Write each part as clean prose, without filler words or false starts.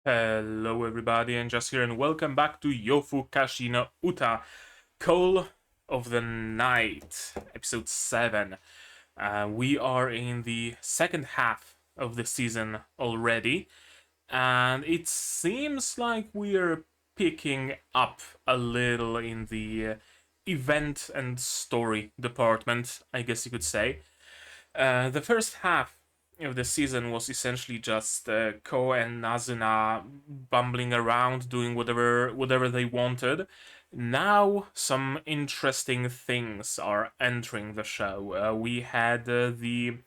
Hello everybody, and just here and welcome back to Yofukashi no Uta, Call of the Night, episode 7. We are in the second half of the season already, and it seems like we are picking up a little in the event and story department, I guess you could say. The first half of the season was essentially just Ko and Nazuna bumbling around, doing whatever they wanted. Now, some interesting things are entering the show. We had the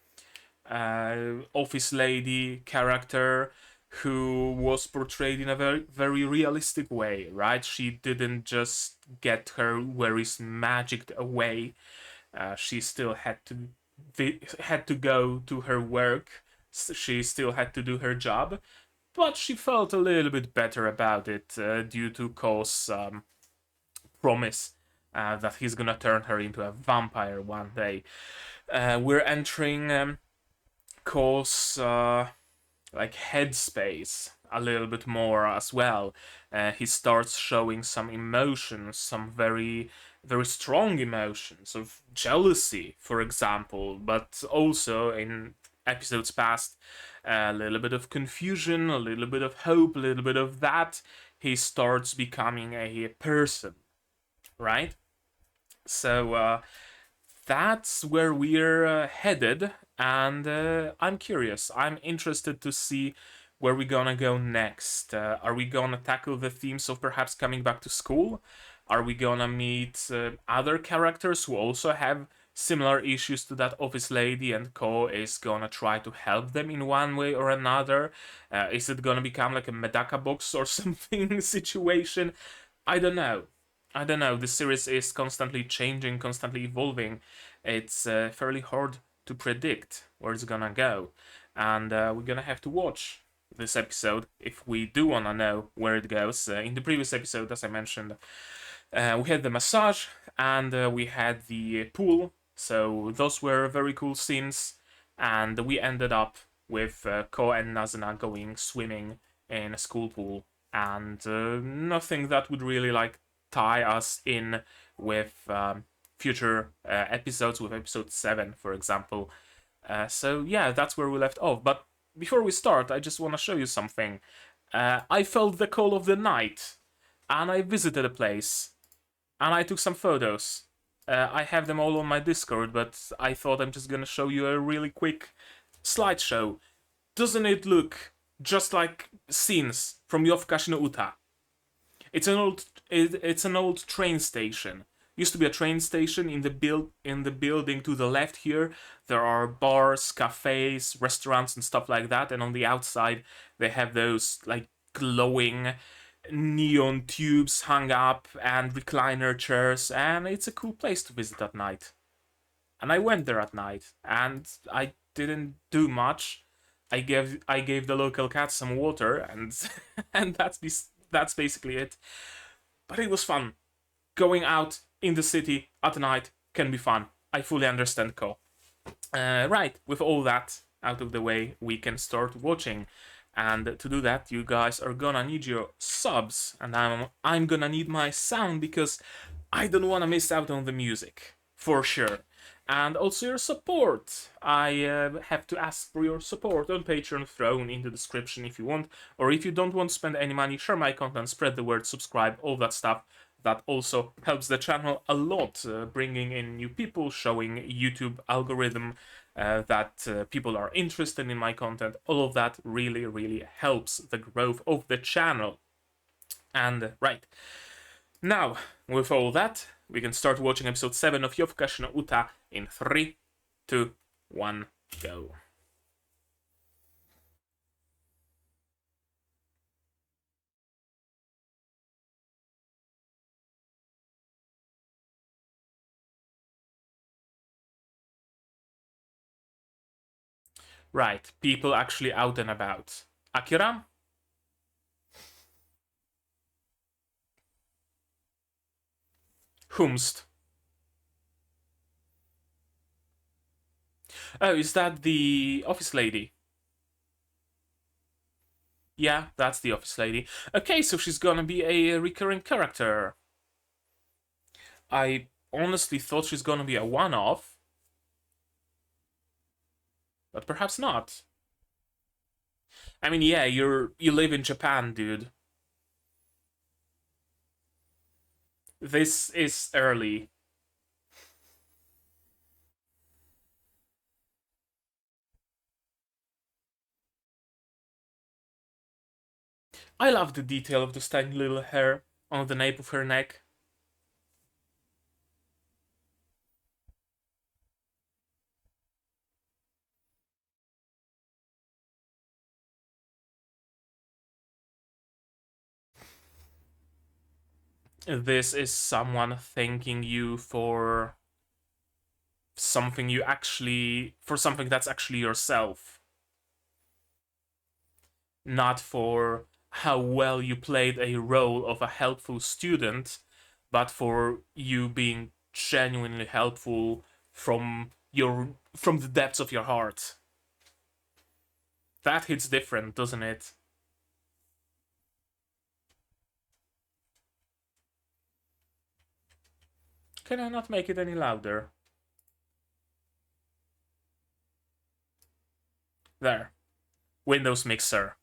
office lady character who was portrayed in a very realistic way, right? She didn't just get her worries magicked away. She still had to go to her work. She still had to do her job, but she felt a little bit better about it due to Ko's promise that he's gonna turn her into a vampire one day. We're entering Ko's like headspace a little bit more as well. He starts showing some emotions, some very strong emotions of jealousy, for example, but also in episodes past, a little bit of confusion, a little bit of hope, a little bit of that. He starts becoming a person, right? So that's where we're headed, and I'm curious. I'm interested to see where we're gonna go next. Are we gonna tackle the themes of perhaps coming back to school? Are we gonna meet other characters who also have similar issues to that office lady, and Ko is gonna try to help them in one way or another? Is it gonna become like a Medaka box or something situation? I don't know. I don't know. The series is constantly changing, constantly evolving. It's fairly hard to predict where it's gonna go, and we're gonna have to watch this episode if we do wanna know where it goes. In the previous episode, as I mentioned, we had the massage and we had the pool, so those were very cool scenes, and we ended up with Ko and Nazuna going swimming in a school pool, and nothing that would really like tie us in with future episodes, with episode 7, for example. So yeah, that's where we left off. But before we start, I just want to show you something. I felt the call of the night, and I visited a place, and I took some photos. I have them all on my Discord, but I thought I'm just gonna show you a really quick slideshow. Doesn't it look just like scenes from Yofukashi no Uta? It's an old train station. Used to be a train station in the building to the left here. There are bars, cafes, restaurants, and stuff like that. And on the outside, they have those like glowing neon tubes hung up and recliner chairs. And it's a cool place to visit at night. And I went there at night, and I didn't do much. I gave the local cat some water, and and that's basically it. But it was fun. Going out in the city at night can be fun. I fully understand, Ko. Right, with all that out of the way, we can start watching. And to do that, you guys are gonna need your subs, and I'm gonna need my sound because I don't wanna miss out on the music for sure. And also your support. I have to ask for your support on Patreon, thrown in the description if you want, or if you don't want to spend any money, share my content, spread the word, subscribe, all that stuff. That also helps the channel a lot, bringing in new people, showing YouTube algorithm that people are interested in my content. All of that really helps the growth of the channel. And right now, with all that, we can start watching episode 7 of Yofukashi no Uta in 3, 2, 1, go. Right, people actually out and about. Akira? Whomst? Oh, is that the office lady? Yeah, that's the office lady. Okay, so she's gonna be a recurring character. I honestly thought she's gonna be a one-off, but perhaps not. I mean, yeah, you live in Japan, dude. This is early. I love the detail of this tiny little hair on the nape of her neck. This is someone thanking you for something that's actually yourself, not for how well you played a role of a helpful student, but for you being genuinely helpful from the depths of your heart. That hits different, doesn't it? Can I not make it any louder? There. Windows Mixer.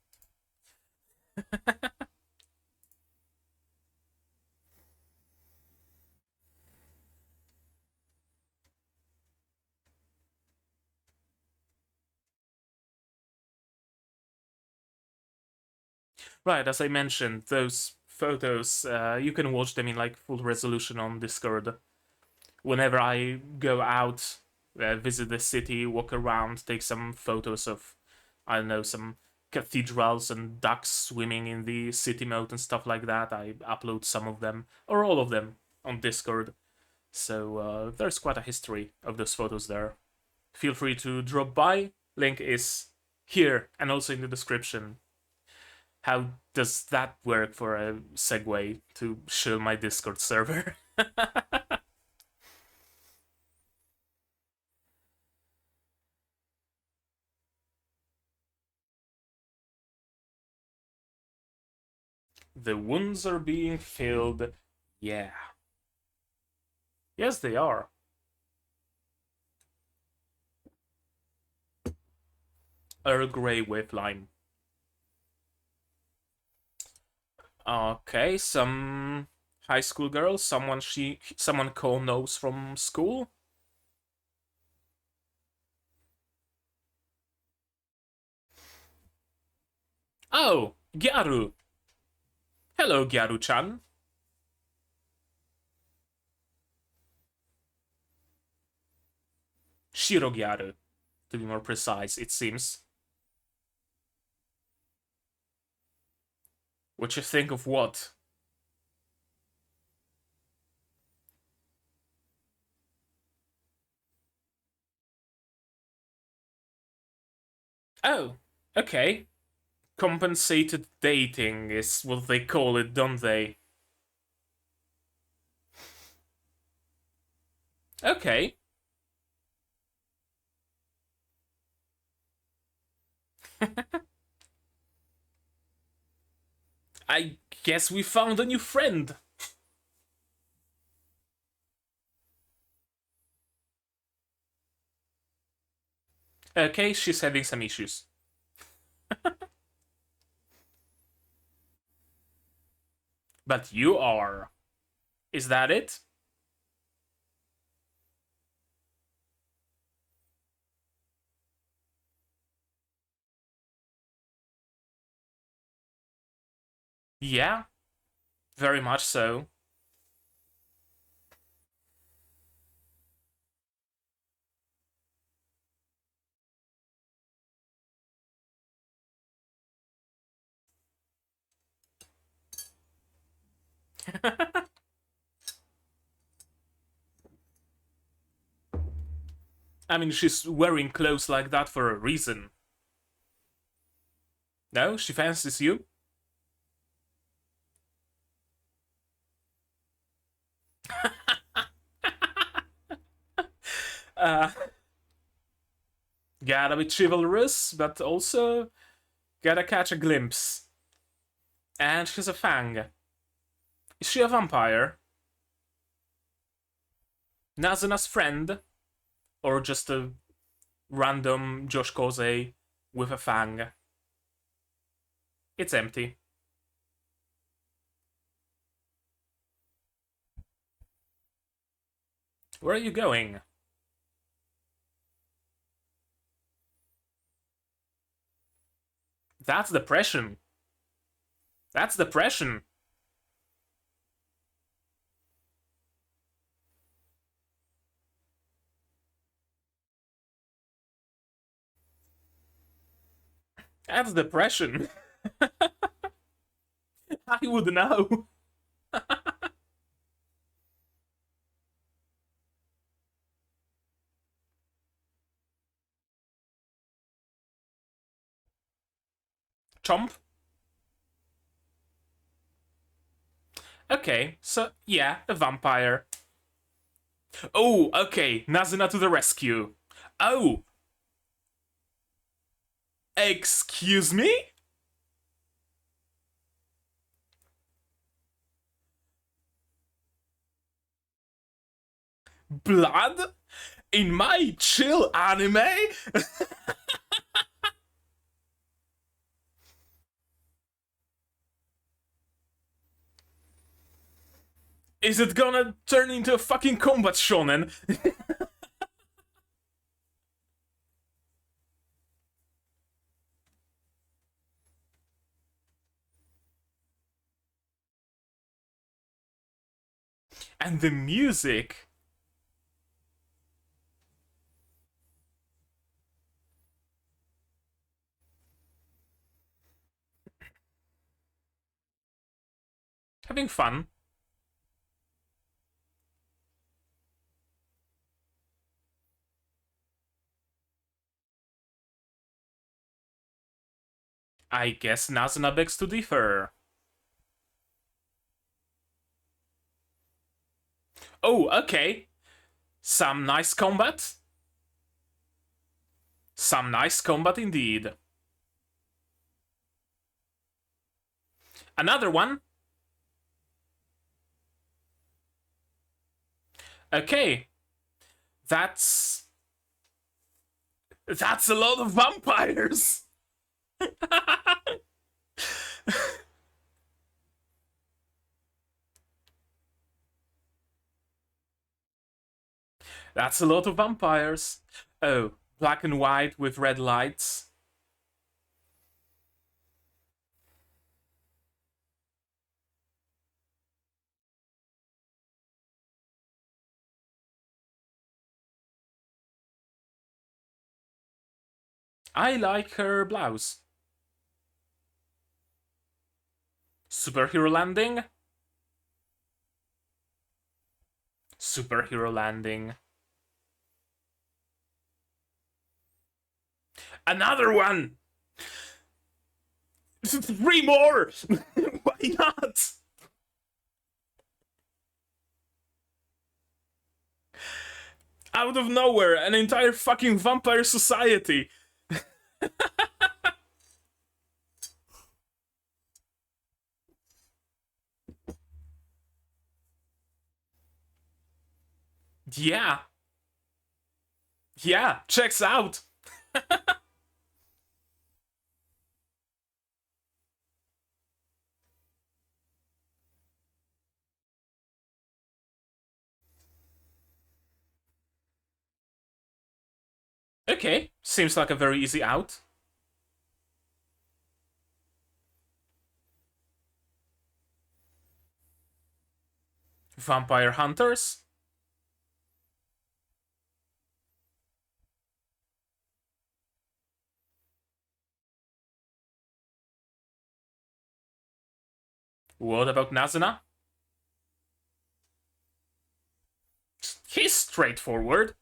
Right, as I mentioned, those photos, you can watch them in like full resolution on Discord. Whenever I go out, visit the city, walk around, take some photos of, I don't know, some cathedrals and ducks swimming in the city moat and stuff like that, I upload some of them, or all of them, on Discord. So there's quite a history of those photos there. Feel free to drop by. Link is here and also in the description. How does that work for a segue to show my Discord server? The wounds are being filled. Yeah. Yes, they are. Earl Grey with lime. Okay, some high school girl, someone Cole knows from school. Oh, Gyaru. Hello, Gyaru-chan. Shiro Gyaru, to be more precise, it seems. What you think of what? Oh, okay. Compensated dating is what they call it, don't they? Okay. I guess we found a new friend. Okay, she's having some issues. But you are. Is that it? Yeah, very much so. I mean, she's wearing clothes like that for a reason. No, she fancies you? uh, Gotta be chivalrous, but also Gotta catch a glimpse. And she's a fang. Is she a vampire? Nazuna's friend? Or just a random Josh Kosei with a fang? It's empty. Where are you going? That's depression. That's depression. That's depression. I would know. Chomp. Okay, so yeah, a vampire. Oh, okay, Nazuna to the rescue. Oh! Excuse me? Blood? In my chill anime? Is it gonna turn into a fucking combat shonen? And the music. Having fun. I guess Nazuna begs to differ. Oh, okay. Some nice combat. Some nice combat indeed. Another one. Okay. That's a lot of vampires. That's a lot of vampires. Oh, black and white with red lights. I like her blouse. Superhero landing? Superhero landing. Another one! 3 more! Why not? Out of nowhere, an entire fucking vampire society. Yeah. Yeah, checks out. Okay, seems like a very easy out. Vampire hunters? What about Nazuna? He's straightforward.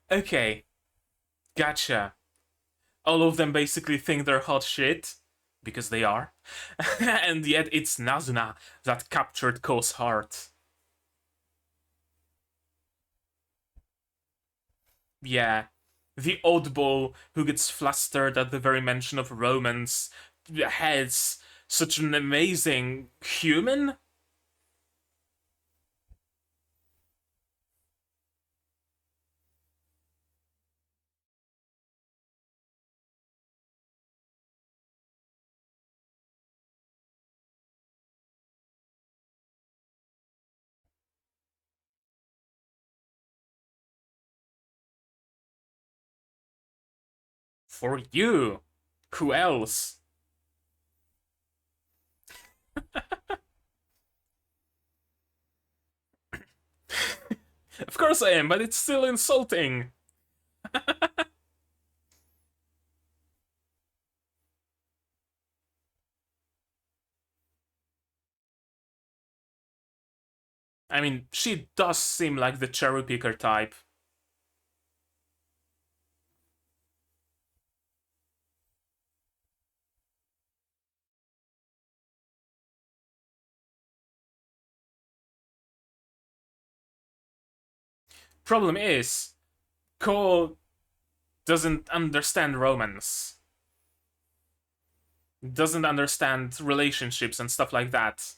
Okay, gotcha. All of them basically think they're hot shit. because they are. And yet it's Nazuna that captured Kou's heart. Yeah. The oddball who gets flustered at the very mention of romance has such an amazing human. For you. Who else? Of course I am, but it's still insulting. I mean, she does seem like the cherry picker type. Problem is, Kou doesn't understand romance, doesn't understand relationships and stuff like that.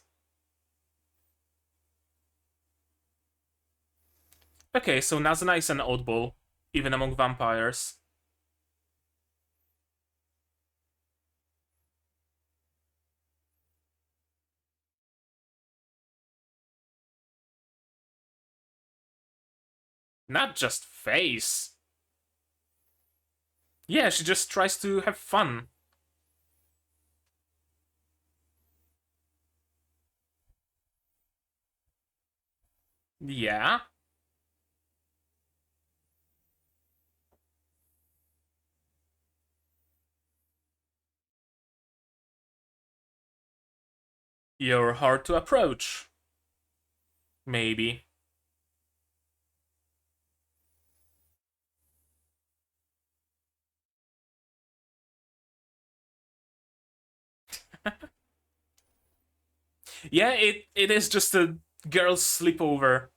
Okay, so Nazuna is an oddball, even among vampires. Not just face. Yeah, she just tries to have fun. Yeah. You're hard to approach. Maybe. Yeah, it is just a girls' sleepover.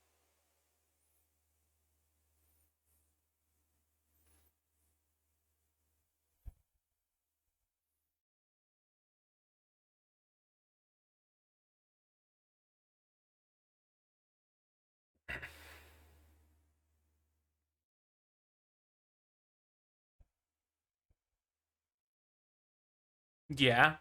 Yeah.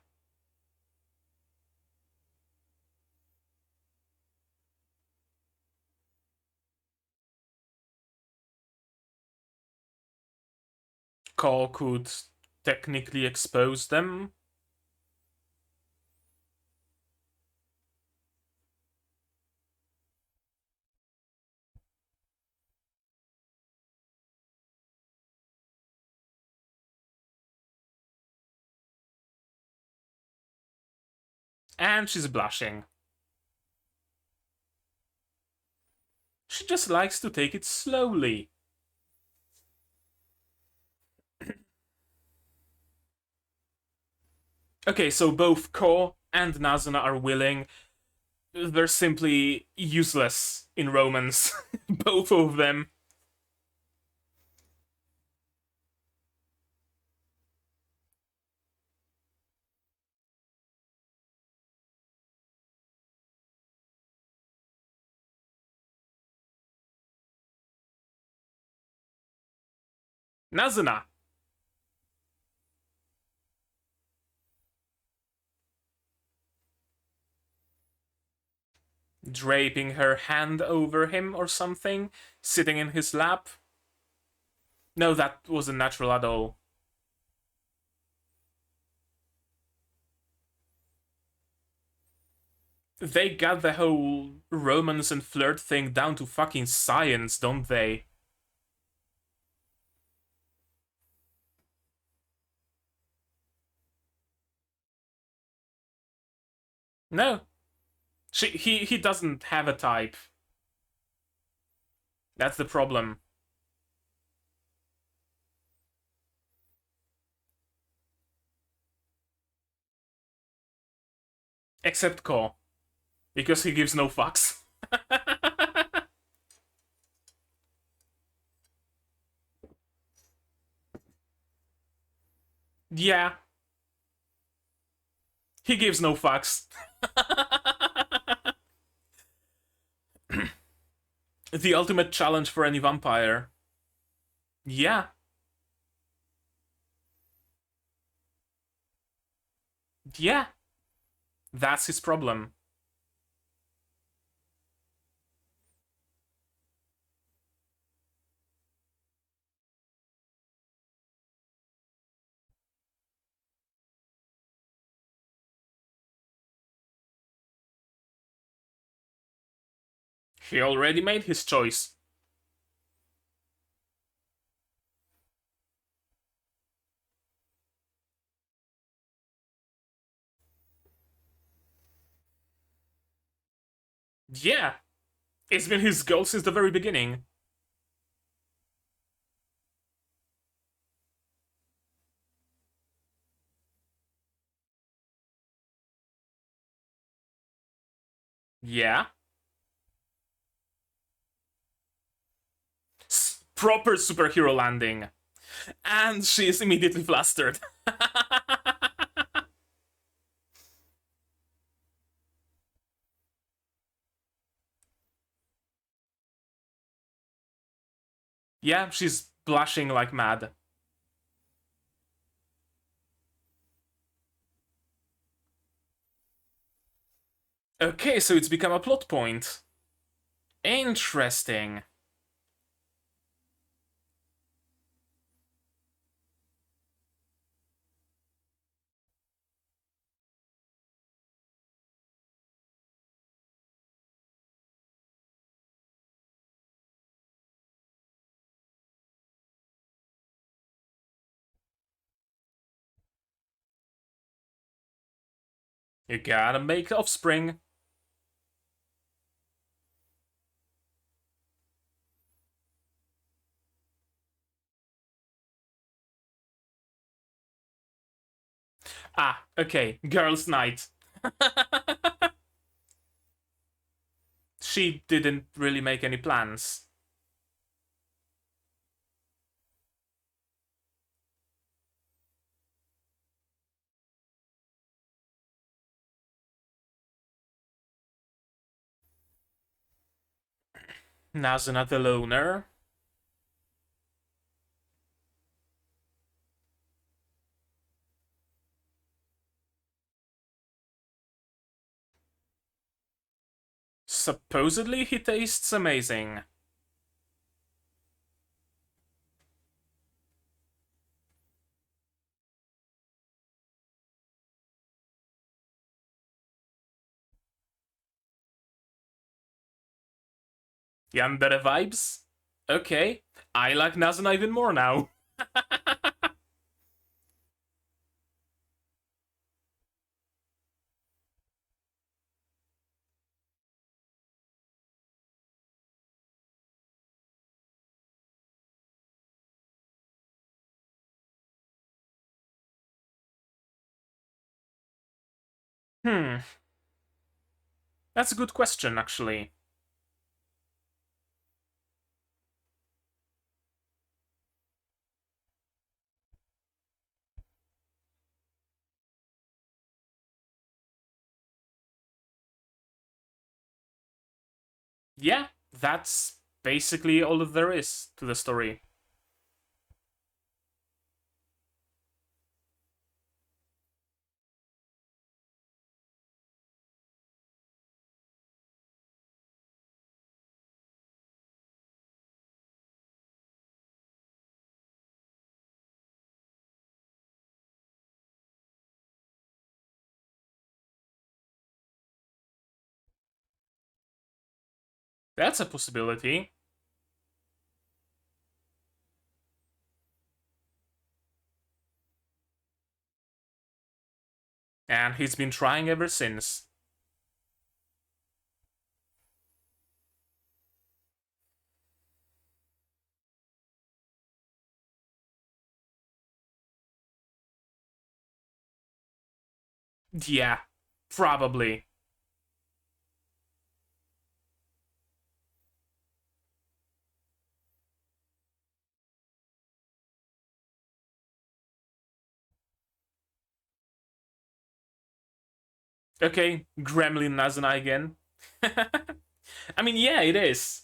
Kou could technically expose them. And she's blushing. She just likes to take it slowly. Okay, so both Kou and Nazuna are willing. They're simply useless in romance. Both of them. Nazuna, draping her hand over him or something, sitting in his lap. No, that wasn't natural at all. They got the whole romance and flirt thing down to fucking science, don't they? No. He doesn't have a type. That's the problem. Except Kou, because he gives no fucks. Yeah, he gives no fucks. The ultimate challenge for any vampire. Yeah, yeah, that's his problem. He already made his choice. Yeah, it's been his goal since the very beginning. Yeah. Proper superhero landing. And she is immediately flustered. Yeah, she's blushing like mad. Okay, so it's become a plot point. Interesting. You gotta make offspring. Ah, okay, girls' night. She didn't really make any plans. Nazuna the loner. Supposedly he tastes amazing. Yandere vibes? Okay, I like Nazuna even more now. Hmm, that's a good question, actually. Yeah, that's basically all that there is to the story. That's a possibility. And he's been trying ever since. Yeah. Probably. Okay, Gremlin Nazuna again. I mean, yeah, it is.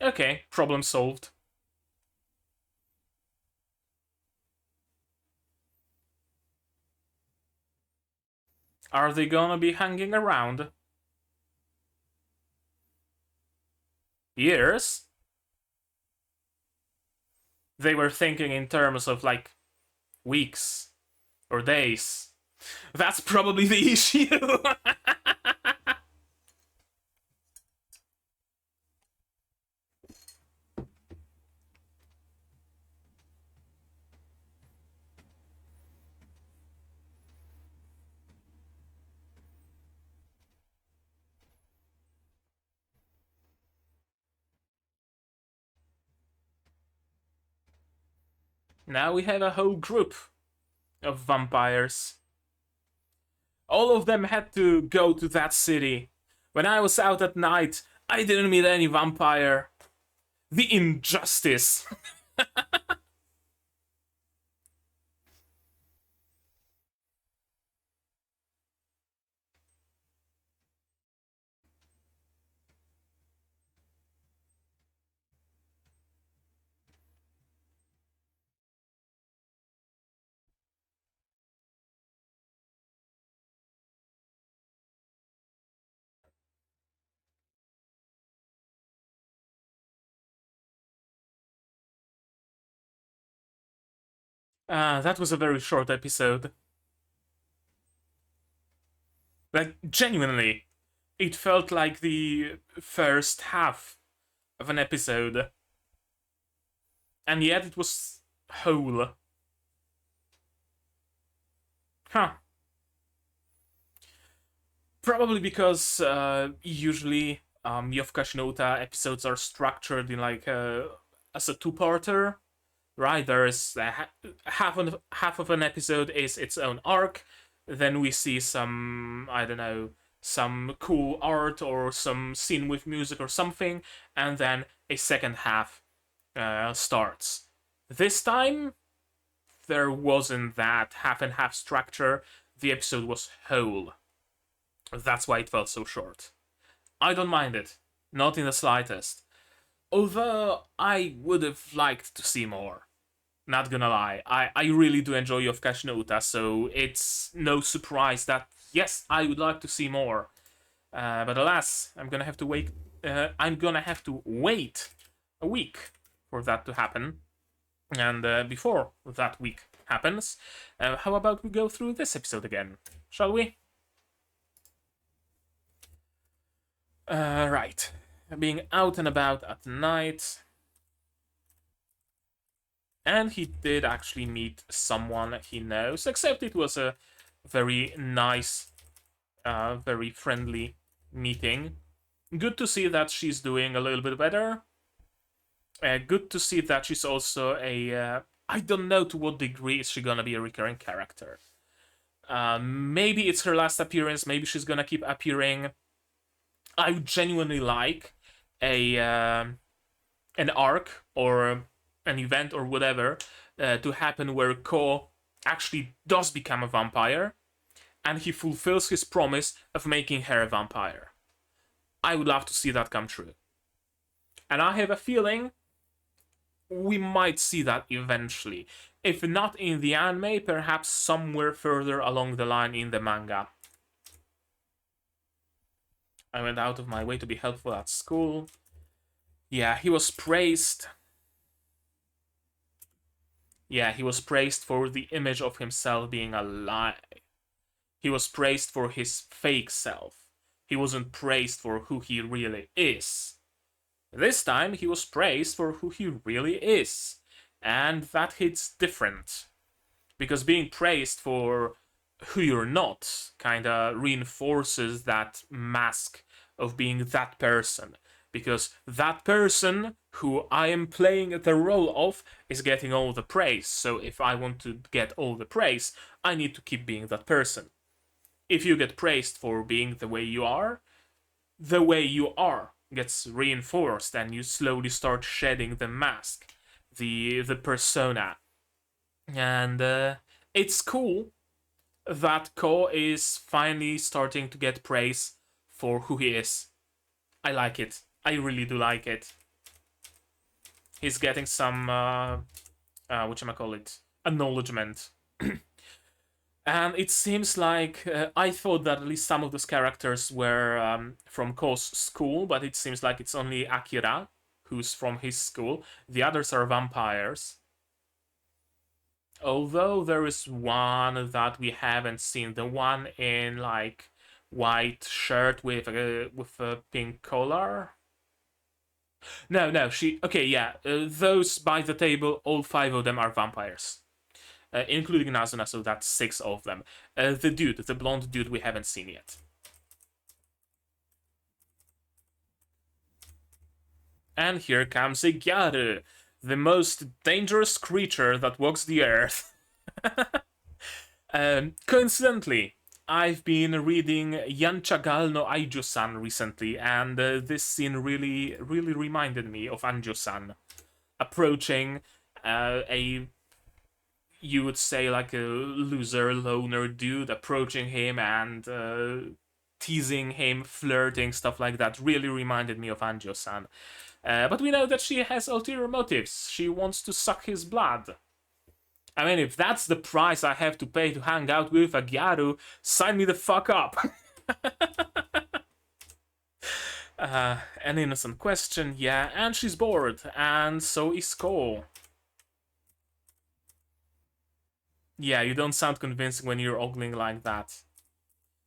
Okay, problem solved. Are they gonna be hanging around? Years? They were thinking in terms of like weeks or days. That's probably the issue. Now we have a whole group of vampires. All of them had to go to that city. When I was out at night, I didn't meet any vampire. The injustice. That was a very short episode. Like, genuinely, it felt like the first half of an episode. And yet it was whole. Huh. Probably because usually Yofukashi no Uta episodes are structured in like as a two-parter, right? There's half of an episode is its own arc. Then we see some, I don't know, some cool art or some scene with music or something, and then a second half starts. This time there wasn't that half and half structure. The episode was whole. That's why it felt so short. I don't mind it, not in the slightest. Although I would have liked to see more. Not gonna lie, I really do enjoy Yofukashi no Uta, so it's no surprise that yes, I would like to see more. But alas, I'm gonna have to wait. I'm gonna have to wait a week for that to happen. And before that week happens, how about we go through this episode again? Shall we? Right. Being out and about at night. And he did actually meet someone he knows, except it was a very nice, very friendly meeting. Good to see that she's doing a little bit better. Good to see that she's also a. I don't know to what degree is she gonna be a recurring character. Maybe it's her last appearance. Maybe she's gonna keep appearing. I would genuinely like a an arc or an event or whatever to happen where Kou actually does become a vampire and he fulfills his promise of making her a vampire. I would love to see that come true. And I have a feeling we might see that eventually. If not in the anime, perhaps somewhere further along the line in the manga. I went out of my way to be helpful at school. Yeah, he was praised. Yeah, he was praised for the image of himself being a lie. He was praised for his fake self. He wasn't praised for who he really is. This time, he was praised for who he really is. And that hits different. Because being praised for who you're not kind of reinforces that mask of being that person, because that person who I am playing the role of is getting all the praise. So if I want to get all the praise, I need to keep being that person. If you get praised for being the way you are gets reinforced, and you slowly start shedding the mask, the persona. And it's cool that Kou is finally starting to get praise for who he is. I like it. I really do like it. He's getting some whatchamacallit, acknowledgement. And it seems like I thought that at least some of those characters were from Kou's school, but it seems like it's only Akira who's from his school. The others are vampires. Although there is one that we haven't seen, the one in like white shirt with a pink collar. No, she. Okay, yeah, those by the table, all 5 of them are vampires, including Nazuna. So that's 6 of them. The blonde dude, we haven't seen yet. And here comes a Gyaru, the most dangerous creature that walks the earth. Coincidentally, I've been reading Yanchagal no Aijo-san recently, and this scene really reminded me of Anjo-san approaching you would say like a loser, loner dude, approaching him and teasing him, flirting, stuff like that. Really reminded me of Anjo-san. But we know that she has ulterior motives. She wants to suck his blood. I mean, if that's the price I have to pay to hang out with a Gyaru, sign me the fuck up. An innocent question, yeah, and she's bored, and so is Kou. Yeah, you don't sound convincing when you're ogling like that.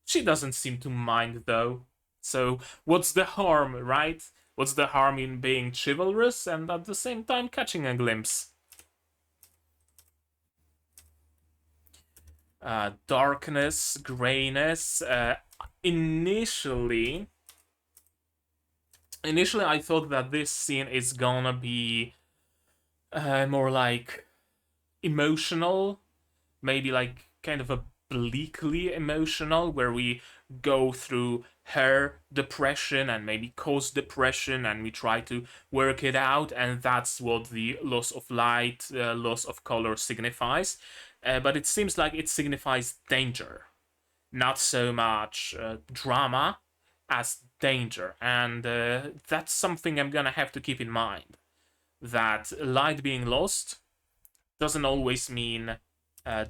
She doesn't seem to mind, though. So, what's the harm, right? What's the harm in being chivalrous and at the same time catching a glimpse? Darkness, grayness. Initially, I thought that this scene is gonna be more like emotional, maybe like kind of a bleakly emotional, where we go through her depression and maybe Kou's depression, and we try to work it out, and that's what the loss of light, loss of color signifies. But it seems like it signifies danger, not so much drama as danger, and that's something I'm gonna have to keep in mind. That light being lost doesn't always mean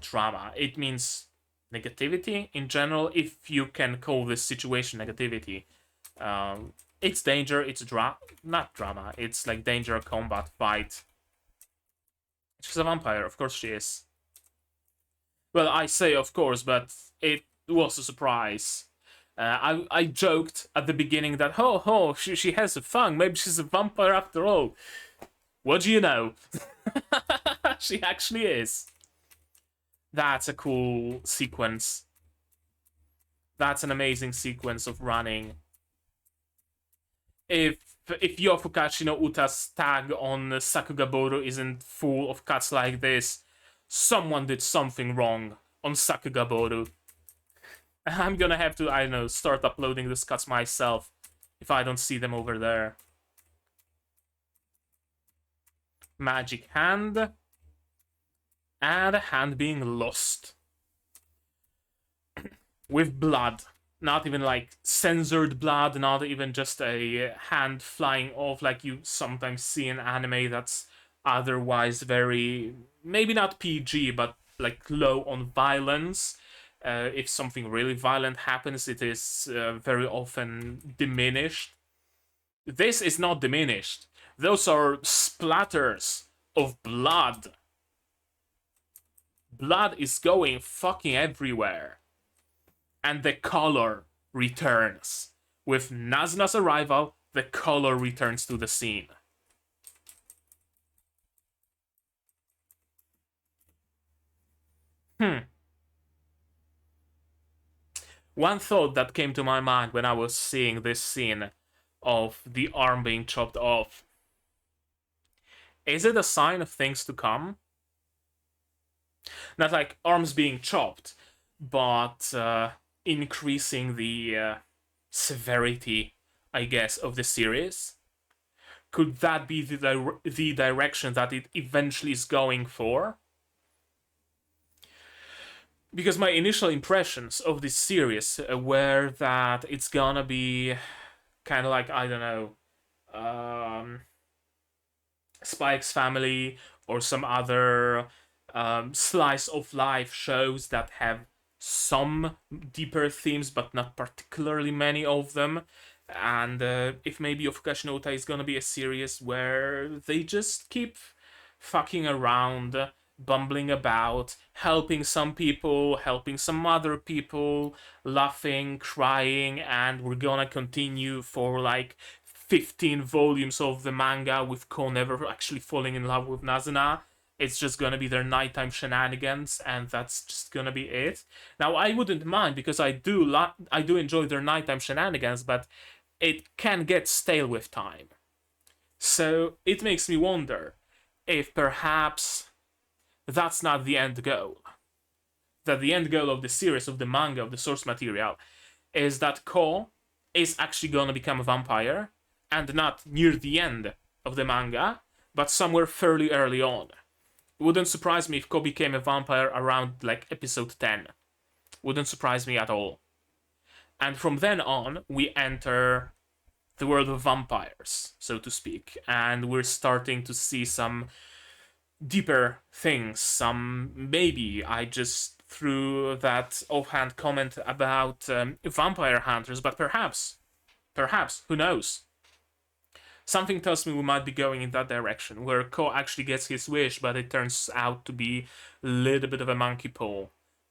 drama. It means negativity in general, if you can call this situation negativity. It's danger, it's not drama, it's like danger, combat, fight. She's a vampire, of course she is. Well, I say of course, but it was a surprise. I joked at the beginning that, she has a fang, maybe she's a vampire after all. What do you know? She actually is. That's a cool sequence. That's an amazing sequence of running. If Yofukashi no Uta's tag on Sakugaboru isn't full of cuts like this, someone did something wrong on Sakugaboru. I'm gonna have to, I don't know, start uploading these cuts myself if I don't see them over there. Magic hand. And a hand being lost. With blood. Not even like censored blood, not even just a hand flying off like you sometimes see in anime that's otherwise very, maybe not PG, but like low on violence. If something really violent happens, it is very often diminished. This is not diminished. Those are splatters of blood. Blood is going fucking everywhere. And the color returns. With Nazuna's arrival, the color returns to the scene. One thought that came to my mind when I was seeing this scene of the arm being chopped off. Is it a sign of things to come? Not like arms being chopped, but increasing the severity, I guess, of the series? Could that be the direction that it eventually is going for? Because my initial impressions of this series were that it's gonna be kind of like, I don't know, Spike's Family or some other slice of life shows that have some deeper themes, but not particularly many of them. And if maybe Yofukashi no Uta is gonna be a series where they just keep fucking around, bumbling about, helping some people, helping some other people, laughing, crying, and we're gonna continue for like 15 volumes of the manga with Kou never actually falling in love with Nazuna. It's just gonna be their nighttime shenanigans, and that's just gonna be it. Now, I wouldn't mind because I do enjoy their nighttime shenanigans, but it can get stale with time. So it makes me wonder if perhaps that's not the end goal. That the end goal of the series, of the manga, of the source material, is that Ko is actually gonna become a vampire, and not near the end of the manga, but somewhere fairly early on. It wouldn't surprise me if Ko became a vampire around like episode 10. Wouldn't surprise me at all. And from then on, we enter the world of vampires, so to speak, and we're starting to see some deeper things. Some, maybe I just threw that offhand comment about vampire hunters, but perhaps, who knows? Something tells me we might be going in that direction, where Ko actually gets his wish, but it turns out to be a little bit of a monkey paw,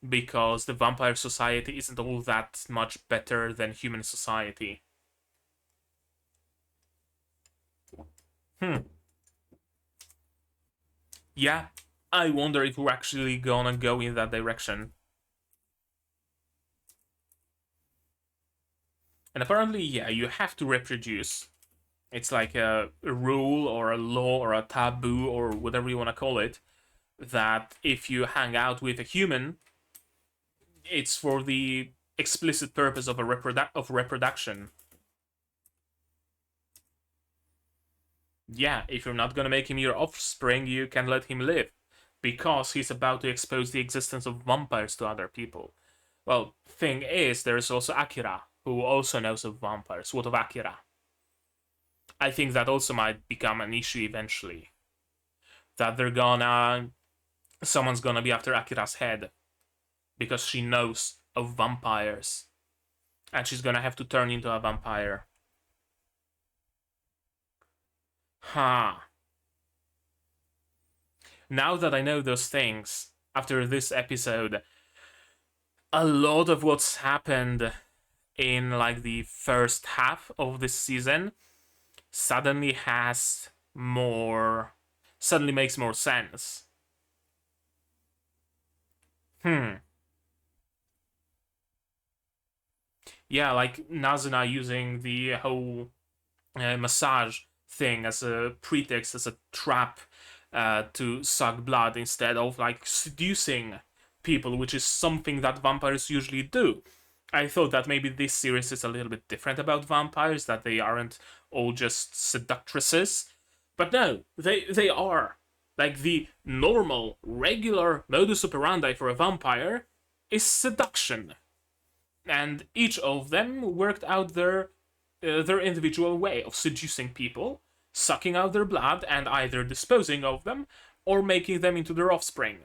because the vampire society isn't all that much better than human society. Yeah, I wonder if we're actually gonna go in that direction. And apparently, yeah, you have to reproduce. It's like a rule or a law or a taboo or whatever you want to call it, that if you hang out with a human, it's for the explicit purpose of reproduction. Yeah, if you're not gonna make him your offspring, you can let him live, because he's about to expose the existence of vampires to other people. Well, thing is, there's also Akira, who also knows of vampires. What of Akira? I think that also might become an issue eventually. That someone's gonna be after Akira's head because she knows of vampires, and she's gonna have to turn into a vampire. Huh. Now that I know those things, after this episode, a lot of what's happened in like the first half of this season suddenly makes more sense. Yeah, like Nazuna using the whole massage thing as a pretext, as a trap to suck blood instead of like seducing people, which is something that vampires usually do. I thought that maybe this series is a little bit different about vampires, that they aren't all just seductresses. But no, they are. Like the normal, regular modus operandi for a vampire is seduction. And each of them worked out their individual way of seducing people, sucking out their blood, and either disposing of them or making them into their offspring.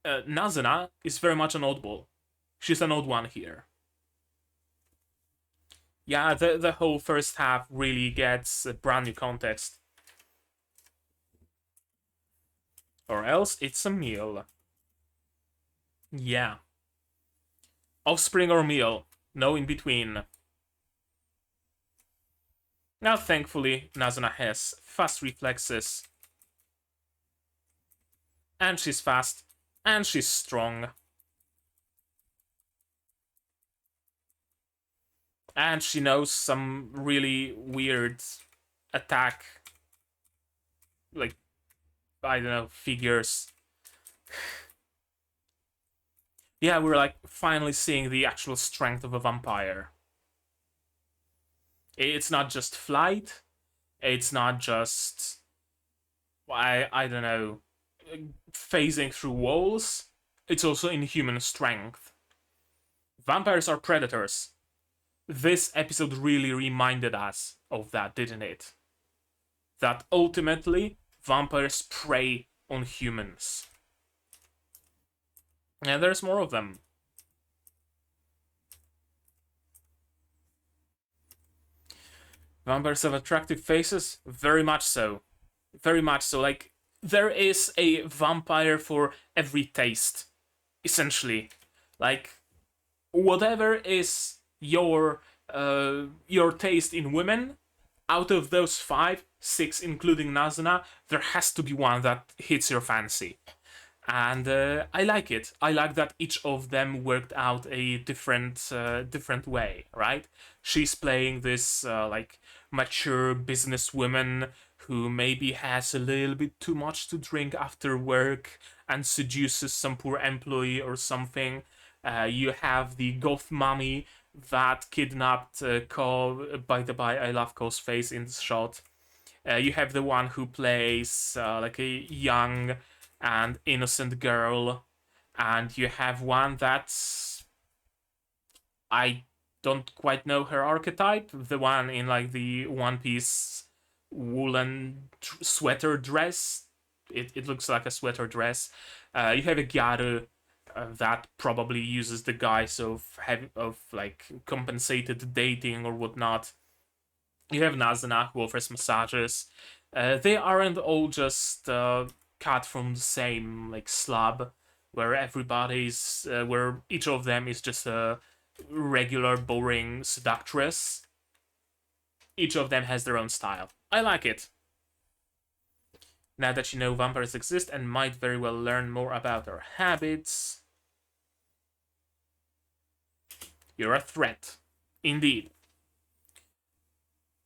Nazuna is very much an oddball. She's an odd one here. Yeah, the whole first half really gets a brand new context. Or else it's a meal. Yeah. Offspring or meal. No in between. Now, thankfully, Nazuna has fast reflexes. And she's fast. And she's strong. And she knows some really weird attack, like, I don't know, figures. Yeah, we're like finally seeing the actual strength of a vampire. It's not just flight, it's not just, I don't know, phasing through walls. It's also inhuman strength. Vampires are predators. This episode really reminded us of that, didn't it? That ultimately vampires prey on humans. And there's more of them. Vampires have attractive faces? Very much so. Very much so. Like, there is a vampire for every taste, essentially. Like, whatever is your taste in women, out of those 5, 6, including Nazuna, there has to be one that hits your fancy. And I like it. I like that each of them worked out a different way, right? She's playing this like mature businesswoman who maybe has a little bit too much to drink after work and seduces some poor employee or something. You have the goth mummy that kidnapped Kou. By the by, I love Kou's face in this shot. You have the one who plays like a young and innocent girl, and you have one that's, I don't quite know her archetype, the one in like the one piece woolen sweater dress. It looks like a sweater dress. You have a Gyaru that probably uses the guise of like compensated dating or whatnot. You have Nazuna who offers massages. They aren't all just cut from the same like slab, where everybody's where each of them is just a regular boring seductress. Each of them has their own style. I like it. Now that you know vampires exist and might very well learn more about their habits, you're a threat. Indeed.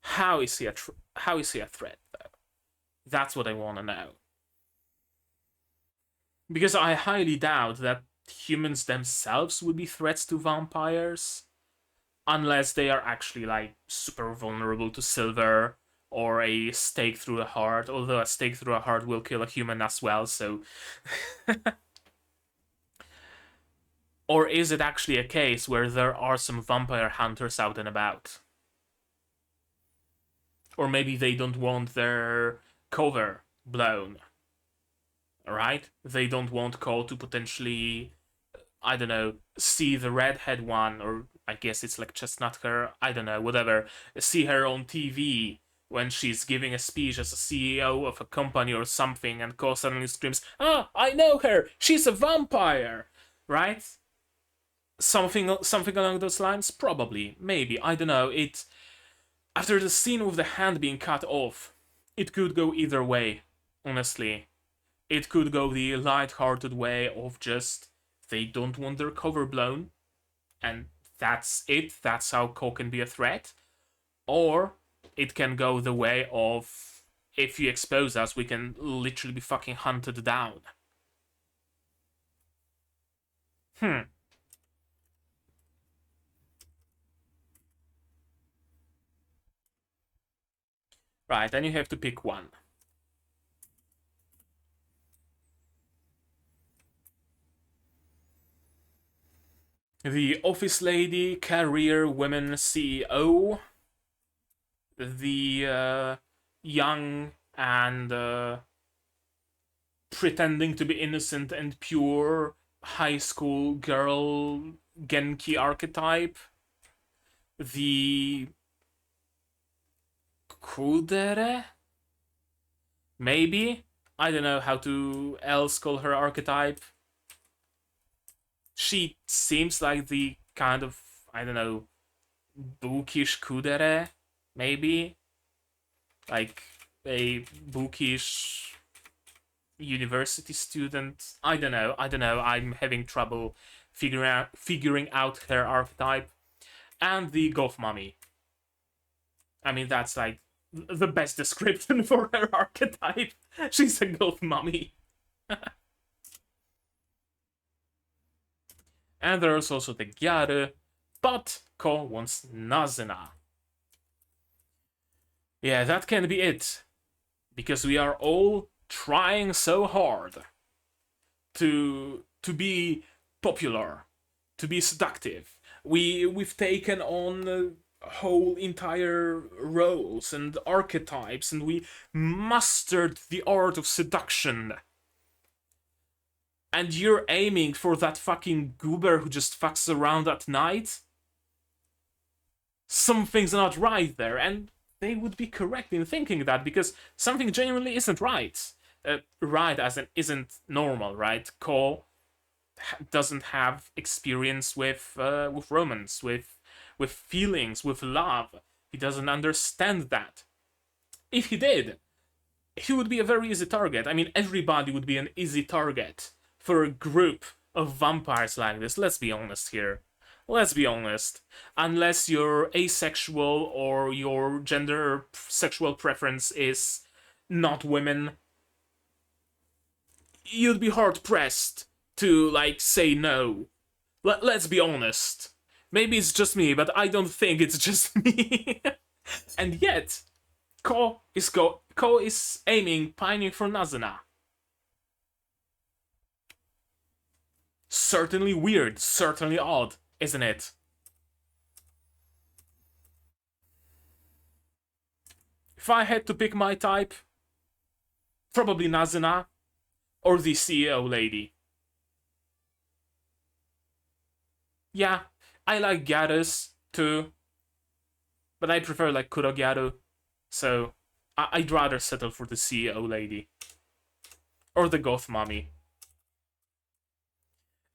How is he a threat though? That's what I want to know. Because I highly doubt that humans themselves would be threats to vampires, unless they are actually like super vulnerable to silver or a stake through a heart, although a stake through a heart will kill a human as well, so. Or is it actually a case where there are some vampire hunters out and about? Or maybe they don't want their cover blown. Right? They don't want Kou to potentially, I don't know, see the redhead one, or I guess it's like chestnut hair, I don't know, whatever, see her on TV when she's giving a speech as a CEO of a company or something, and Kou suddenly screams, "Ah, I know her! She's a vampire!" Right? Something along those lines? Probably. Maybe. I don't know. After the scene with the hand being cut off, it could go either way, honestly. It could go the light-hearted way of just they don't want their cover blown, and that's it. That's how Kou can be a threat. Or it can go the way of if you expose us, we can literally be fucking hunted down. Right, then you have to pick one. The office lady, career women CEO, the young and pretending to be innocent and pure high school girl Genki archetype, the Kudere? Maybe? I don't know how to else call her archetype. She seems like the kind of, I don't know, bookish Kudere, maybe? Like a bookish university student. I don't know. I'm having trouble figuring out her archetype. And the goth mummy. I mean, that's like the best description for her archetype. She's a goth mummy. And there's also the Gyaru, but Kou wants Nazuna. Yeah, that can be it. Because we are all trying so hard to be popular, to be seductive. We've taken on whole entire roles and archetypes, and we mastered the art of seduction. And you're aiming for that fucking goober who just fucks around at night? Something's not right there, and they would be correct in thinking that, because something genuinely isn't right. Right as in isn't normal, right? Kou doesn't have experience with romance, with feelings, with love. He doesn't understand that. If he did, he would be a very easy target. I mean, everybody would be an easy target for a group of vampires like this. Let's be honest here. Let's be honest. Unless you're asexual or your gender sexual preference is not women, you'd be hard pressed to, like, say no. Let's be honest. Maybe it's just me, but I don't think it's just me. And yet, Kou is aiming, pining for Nazuna. Certainly weird, certainly odd, isn't it? If I had to pick my type, probably Nazuna or the CEO lady. Yeah, I like Gyarus too, but I prefer like Kurogyaru, so I'd rather settle for the CEO lady. Or the goth mummy.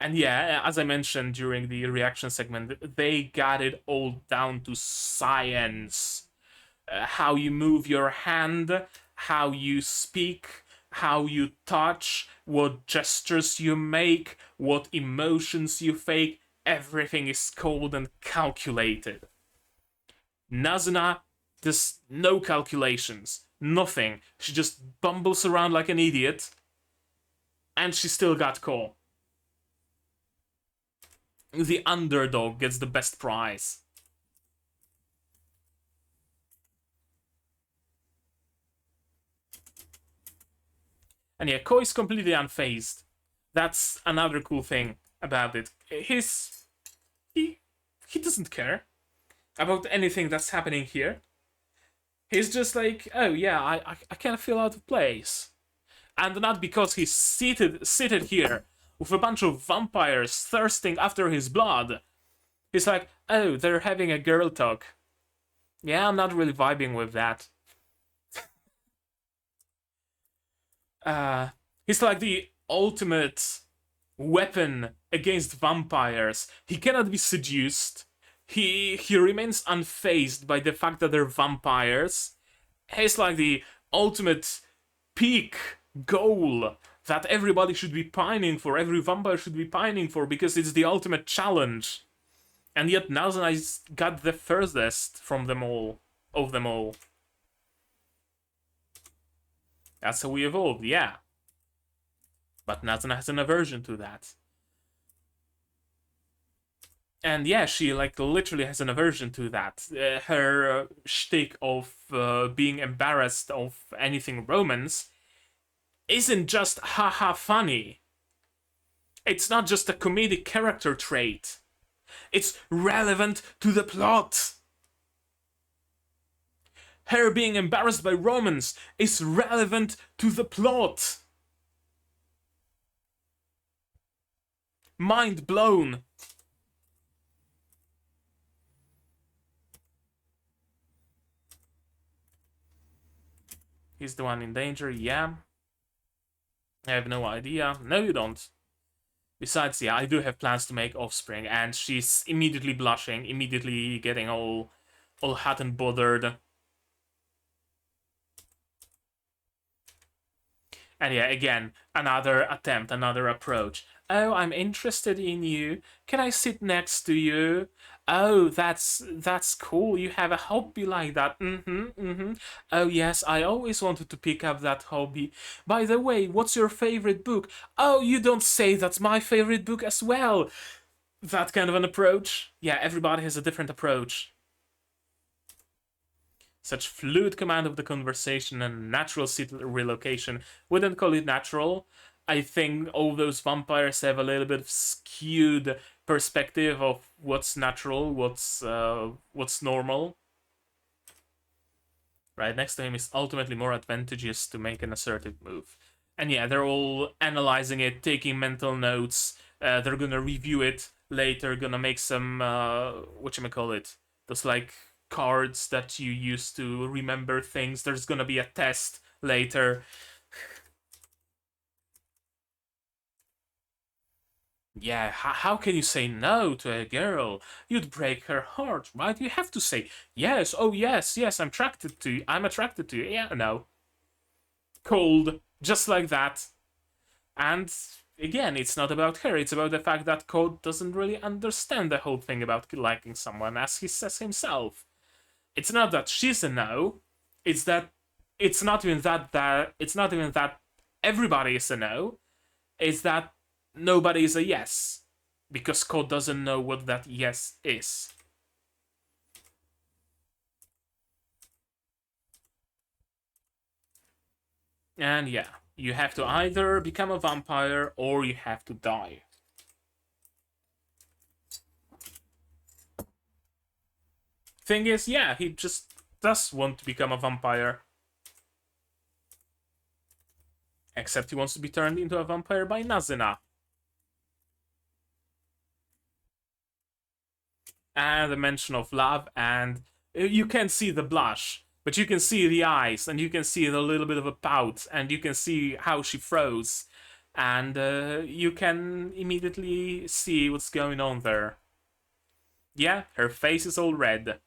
And yeah, as I mentioned during the reaction segment, they got it all down to science. How you move your hand, how you speak, how you touch, what gestures you make, what emotions you fake. Everything is cold and calculated. Nazuna, there's no calculations. Nothing. She just bumbles around like an idiot. And she still got Kou. The underdog gets the best prize. And yeah, Kou is completely unfazed. That's another cool thing about it. He doesn't care about anything that's happening here. He's just like, oh yeah, I kind of feel out of place. And not because he's seated here with a bunch of vampires thirsting after his blood. He's like, oh, they're having a girl talk. Yeah, I'm not really vibing with that. He's like the ultimate weapon against vampires. He cannot be seduced. He remains unfazed by the fact that they're vampires. He's like the ultimate peak goal that everybody should be pining for, every vampire should be pining for, because it's the ultimate challenge. And yet Nazuna's got the furthest from them all, of them all. That's how we evolved, yeah. But Nazuna has an aversion to that. And yeah, she like literally has an aversion to that. Her shtick of being embarrassed of anything romance isn't just haha funny. It's not just a comedic character trait. It's relevant to the plot. Her being embarrassed by romance is relevant to the plot. Mind blown. He's the one in danger, yeah. I have no idea. No, you don't. Besides, yeah, I do have plans to make offspring, and she's immediately blushing, immediately getting all hot and bothered. And yeah, again, another attempt, another approach. Oh, I'm interested in you. Can I sit next to you? Oh, that's cool. You have a hobby like that. Oh yes, I always wanted to pick up that hobby. By the way, what's your favorite book? Oh, you don't say that's my favorite book as well. That kind of an approach. Yeah, everybody has a different approach. Such fluid command of the conversation and natural seat relocation. Wouldn't call it natural. I think all those vampires have a little bit of skewed perspective of what's natural, what's normal. Right next to him is ultimately more advantageous to make an assertive move. And yeah, they're all analyzing it, taking mental notes. They're gonna review it later. Gonna make some whatchamacallit, those like cards that you use to remember things. There's gonna be a test later. Yeah, how can you say no to a girl? You'd break her heart, right? You have to say yes. Oh yes, yes. I'm attracted to you. I'm attracted to you. Yeah, no. Cold, just like that. And again, it's not about her. It's about the fact that Code doesn't really understand the whole thing about liking someone, as he says himself. It's not that she's a no. It's that it's not even that everybody is a no. It's that nobody is a yes, because Code doesn't know what that yes is. And yeah, you have to either become a vampire or you have to die. Thing is, yeah, he just does want to become a vampire. Except he wants to be turned into a vampire by Nazuna. And the mention of love, and you can't see the blush, but you can see the eyes, and you can see the little bit of a pout, and you can see how she froze, and you can immediately see what's going on there. Yeah, her face is all red.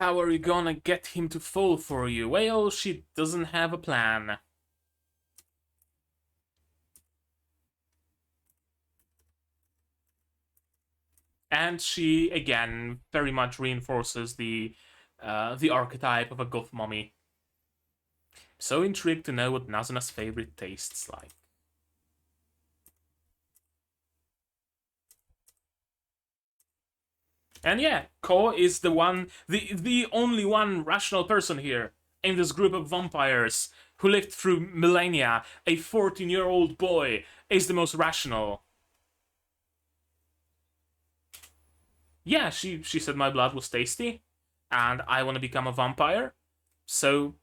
How are you gonna get him to fall for you? Well, she doesn't have a plan. And she, again, very much reinforces the archetype of a goth mommy. So intrigued to know what Nazuna's favorite tastes like. And yeah, Ko is the only one rational person here in this group of vampires who lived through millennia. A 14-year-old boy is the most rational. Yeah, she said my blood was tasty, and I want to become a vampire, so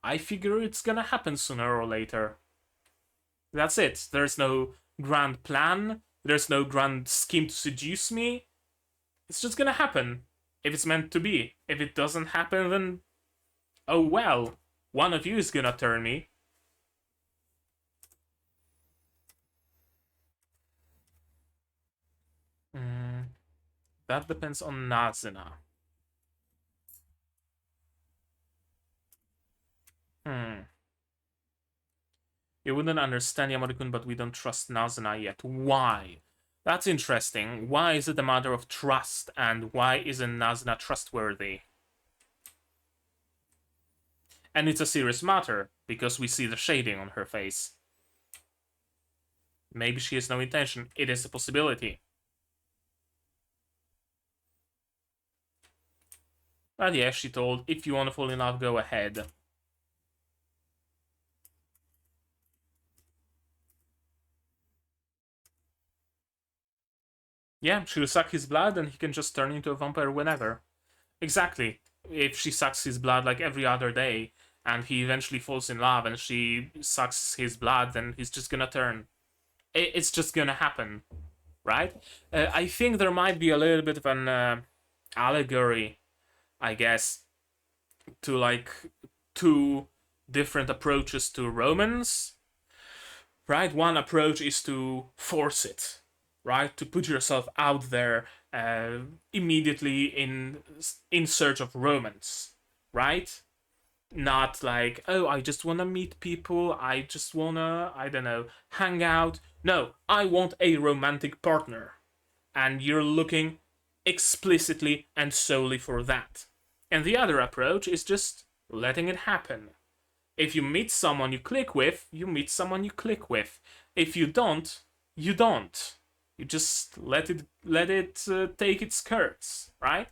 I figure it's gonna happen sooner or later. That's it. There's no grand plan. There's no grand scheme to seduce me. It's just gonna happen. If it's meant to be. If it doesn't happen, then oh well. One of you is gonna turn me. Mm, that depends on Nazuna. Hmm. You wouldn't understand Yamori-kun, but we don't trust Nazuna yet. Why? That's interesting. Why is it a matter of trust, and why isn't Nazuna trustworthy? And it's a serious matter, because we see the shading on her face. Maybe she has no intention. It is a possibility. But yeah, she told, if you want to fall in love, go ahead. Yeah, she'll suck his blood and he can just turn into a vampire whenever. Exactly. If she sucks his blood like every other day, and he eventually falls in love and she sucks his blood, then he's just gonna turn. It's just gonna happen, right? I think there might be a little bit of an allegory, I guess, to like two different approaches to romance, right? One approach is to force it, right? To put yourself out there immediately in search of romance, right? Not like, oh, I just wanna meet people, I just wanna, I don't know, hang out. No, I want a romantic partner. And you're looking explicitly and solely for that. And the other approach is just letting it happen. If you meet someone you click with, you meet someone you click with. If you don't, you don't. You just let it take its course, right?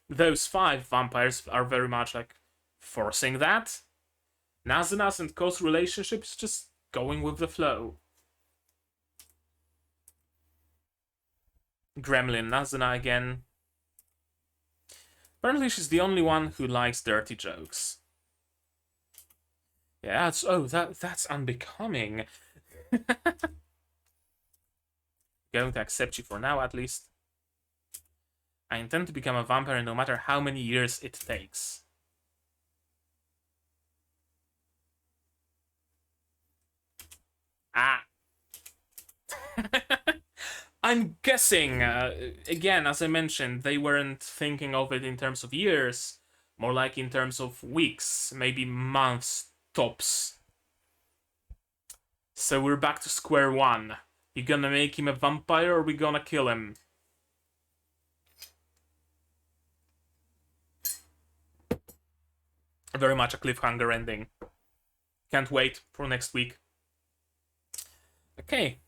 Those 5 vampires are very much like forcing that. Nazuna's and Kou's relationship is just going with the flow. Gremlin Nazuna again. Apparently she's the only one who likes dirty jokes. Yeah, that's unbecoming. Going to accept you for now, at least. I intend to become a vampire no matter how many years it takes. Ah. I'm guessing, again, as I mentioned, they weren't thinking of it in terms of years, more like in terms of weeks, maybe months tops. So we're back to square one. You gonna make him a vampire or we gonna kill him? Very much a cliffhanger ending. Can't wait for next week. Okay.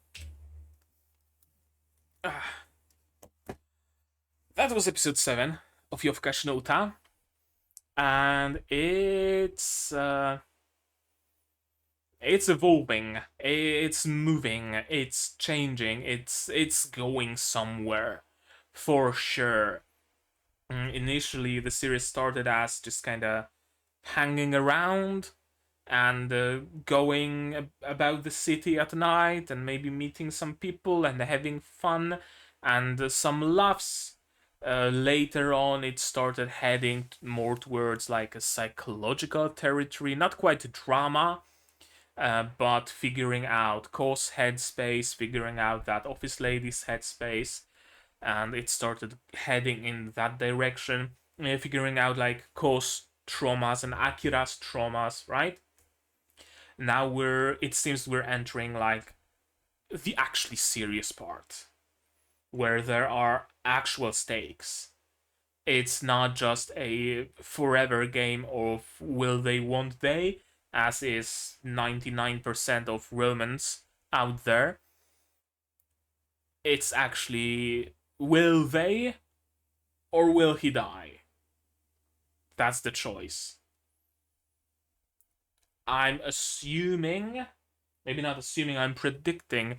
That was episode 7 of Yofukashi no Uta. And it's evolving, it's moving, it's changing, it's going somewhere for sure. Initially the series started as just kind of hanging around and going about the city at night and maybe meeting some people and having fun and some laughs. Later on it started heading more towards like a psychological territory, not quite drama, but figuring out Kou's headspace, figuring out that office lady's headspace, and it started heading in that direction, figuring out like Kou's traumas and Akira's traumas, right? Now it seems we're entering like the actually serious part, where there are actual stakes. It's not just a forever game of will they, won't they, as is 99% of romance out there. It's actually, will they or will he die? That's the choice. I'm assuming, maybe not assuming, I'm predicting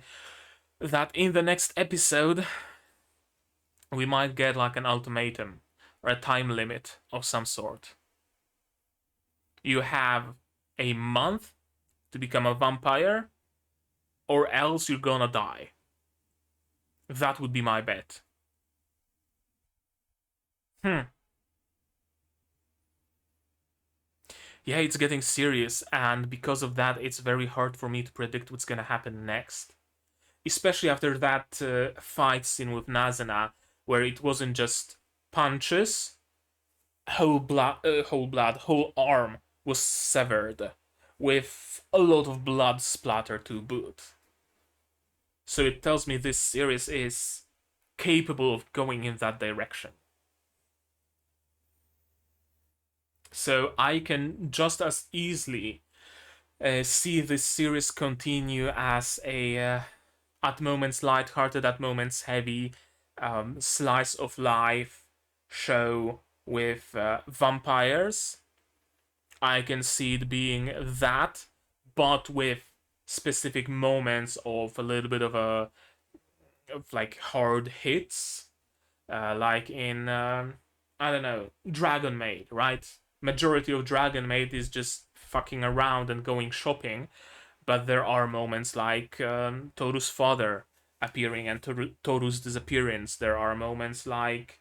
that in the next episode we might get like an ultimatum or a time limit of some sort. You have a month to become a vampire, or else you're gonna die. That would be my bet. Yeah, it's getting serious, and because of that, it's very hard for me to predict what's gonna happen next. Especially after that fight scene with Nazuna, where it wasn't just punches, whole arm was severed, with a lot of blood splatter to boot. So it tells me this series is capable of going in that direction. So I can just as easily see this series continue as a at moments light-hearted, at moments heavy, slice of life show with vampires. I can see it being that, but with specific moments of a little bit of like hard hits, like in I don't know, Dragon Maid, right? Majority of Dragon Maid is just fucking around and going shopping, but there are moments like Toru's father appearing and Toru's disappearance. There are moments like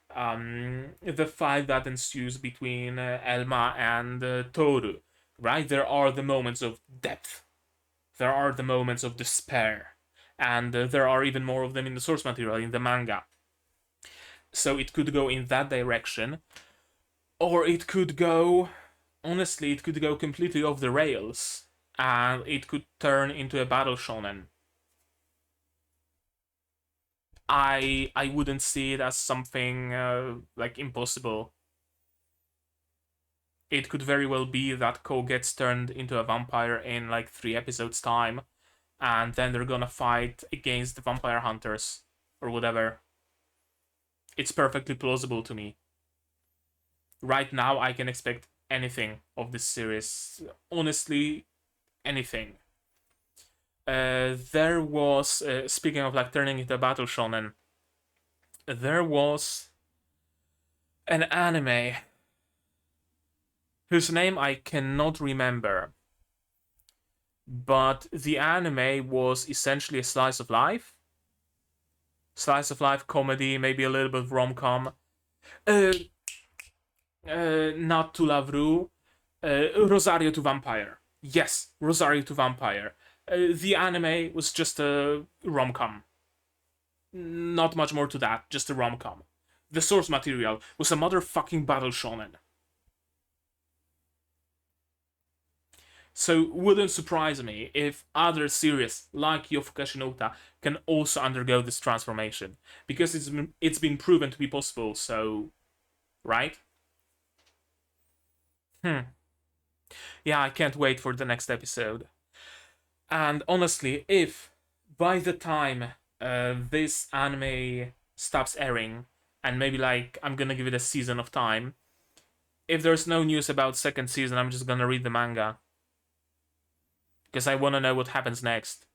the fight that ensues between Elma and Toru, right? There are the moments of depth. There are the moments of despair. And there are even more of them in the source material, in the manga. So it could go in that direction. Or it could go honestly, it could go completely off the rails, and it could turn into a battle shonen. I wouldn't see it as something like impossible. It could very well be that Kou gets turned into a vampire in like 3 episodes time, and then they're gonna fight against the vampire hunters or whatever. It's perfectly plausible to me. Right now, I can expect anything of this series. Honestly, anything. There was, speaking of like turning into a battle shonen, there was an anime whose name I cannot remember, but the anime was essentially a slice of life comedy, maybe a little bit of rom-com. Uh, Not to Lavru, Rosario to Vampire. Yes, Rosario to Vampire. The anime was just a rom-com. Not much more to that, just a rom-com. The source material was a motherfucking battle shonen. So wouldn't surprise me if other series like Yofukashi can also undergo this transformation, because it's been proven to be possible. So, right? Yeah, I can't wait for the next episode. And honestly, if by the time this anime stops airing, and maybe like I'm gonna give it a season of time, if there's no news about second season, I'm just gonna read the manga because I want to know what happens next.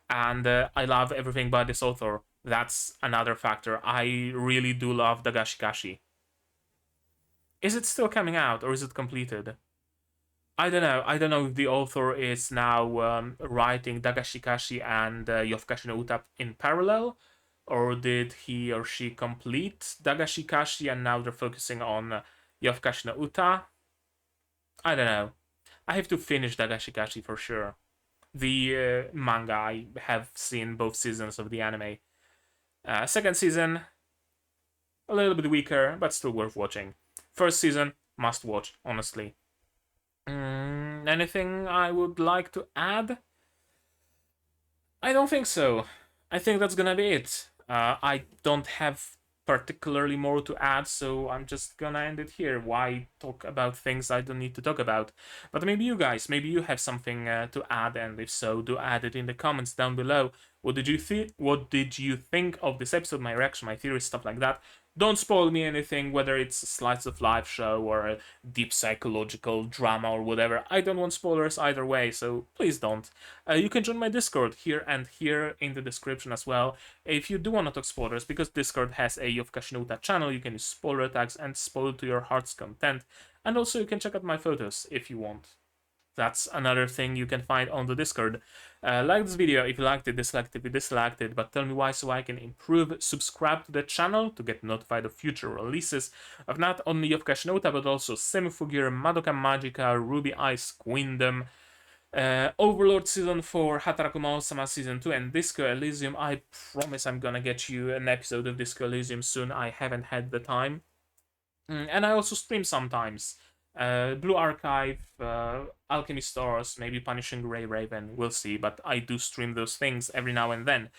And I love everything by this author. That's another factor. I really do love Dagashikashi. Is it still coming out or is it completed? I don't know. I don't know if the author is now writing Dagashikashi and Yofukashi no Uta in parallel, or did he or she complete Dagashikashi and now they're focusing on Yofukashi no Uta? I don't know. I have to finish Dagashikashi for sure. The manga, I have seen both seasons of the anime. Second season, a little bit weaker, but still worth watching. First season, must watch, honestly. Anything I would like to add? I don't think so. I think that's gonna be it. I don't have particularly more to add, so I'm just gonna end it here. Why talk about things I don't need to talk about? But maybe you guys, maybe you have something to add, and if so, do add it in the comments down below. What did you think? What did you think of this episode? My reaction, my theories, stuff like that. Don't spoil me anything, whether it's a slice of life show or a deep psychological drama or whatever. I don't want spoilers either way, so please don't. You can join my Discord here and here in the description as well. If you do want to talk spoilers, because Discord has a Yofukashi no Uta channel, you can use spoiler tags and spoil to your heart's content. And also you can check out my photos if you want. That's another thing you can find on the Discord. Like this video if you liked it, dislike it if you disliked it, but tell me why so I can improve. Subscribe to the channel to get notified of future releases of not only Yofukashi no Uta, but also Semifugure, Madoka Magica, Ruby Eyes Queendom, Overlord Season 4, Hataraku Mao-sama Season 2, and Disco Elysium. I promise I'm gonna get you an episode of Disco Elysium soon. I haven't had the time. And I also stream sometimes. Blue Archive, Alchemy Stars, maybe Punishing Grey Raven, we'll see, but I do stream those things every now and then.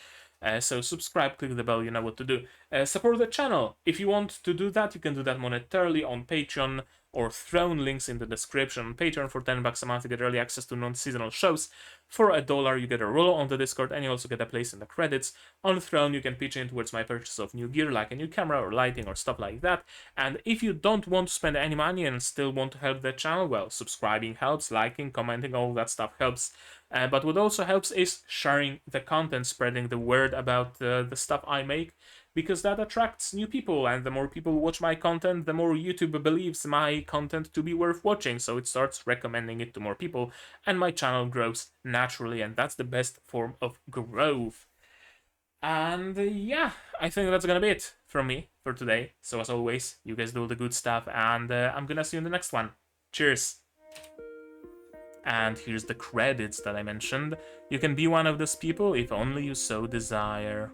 So subscribe, click the bell, you know what to do. Support the channel. If you want to do that, you can do that monetarily on Patreon or Throne, links in the description. On Patreon for $10 a month, you get early access to non-seasonal shows. For $1, you get a role on the Discord, and you also get a place in the credits. On Throne, you can pitch in towards my purchase of new gear, like a new camera or lighting or stuff like that. And if you don't want to spend any money and still want to help the channel, well, subscribing helps, liking, commenting, all that stuff helps. But what also helps is sharing the content, spreading the word about the stuff I make, because that attracts new people, and the more people watch my content, the more YouTube believes my content to be worth watching, so it starts recommending it to more people, and my channel grows naturally, and that's the best form of growth. And yeah, I think that's gonna be it from me for today. So as always, you guys do all the good stuff, and I'm gonna see you in the next one. Cheers! And here's the credits that I mentioned. You can be one of those people if only you so desire.